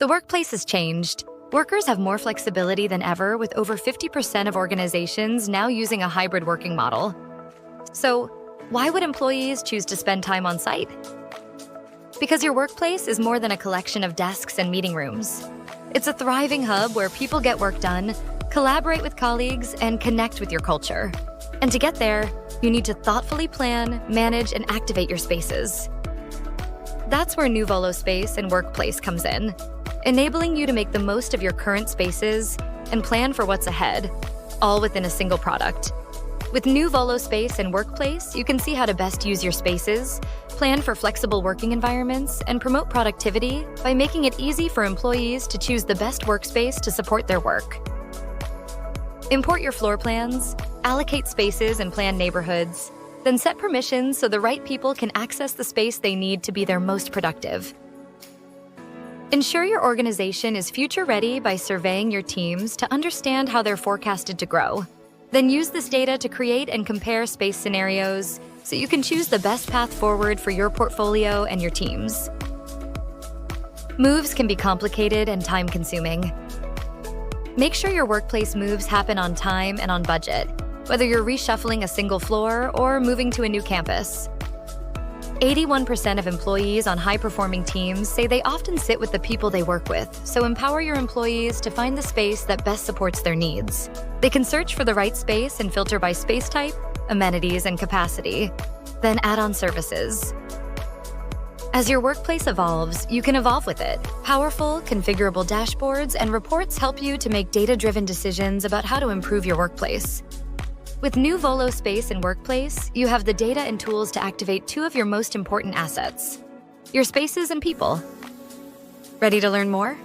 The workplace has changed. Workers have more flexibility than ever, with over 50% of organizations now using a hybrid working model. So, why would employees choose to spend time on site? Because your workplace is more than a collection of desks and meeting rooms. It's a thriving hub where people get work done, collaborate with colleagues, and connect with your culture. And to get there, you need to thoughtfully plan, manage, and activate your spaces. That's where Nuvolo Space and Workplace comes in, enabling you to make the most of your current spaces and plan for what's ahead, all within a single product. With Nuvolo Space and Workplace, you can see how to best use your spaces, plan for flexible working environments, and promote productivity by making it easy for employees to choose the best workspace to support their work. Import your floor plans, allocate spaces and plan neighborhoods, then set permissions so the right people can access the space they need to be their most productive. Ensure your organization is future-ready by surveying your teams to understand how they're forecasted to grow. Then use this data to create and compare space scenarios so you can choose the best path forward for your portfolio and your teams. Moves can be complicated and time-consuming. Make sure your workplace moves happen on time and on budget, whether you're reshuffling a single floor or moving to a new campus. 81% of employees on high-performing teams say they often sit with the people they work with, so empower your employees to find the space that best supports their needs. They can search for the right space and filter by space type, amenities, and capacity, then add on services. As your workplace evolves, you can evolve with it. Powerful, configurable dashboards and reports help you to make data-driven decisions about how to improve your workplace. With Nuvolo Space and Workplace, you have the data and tools to activate two of your most important assets: your spaces and people. Ready to learn more?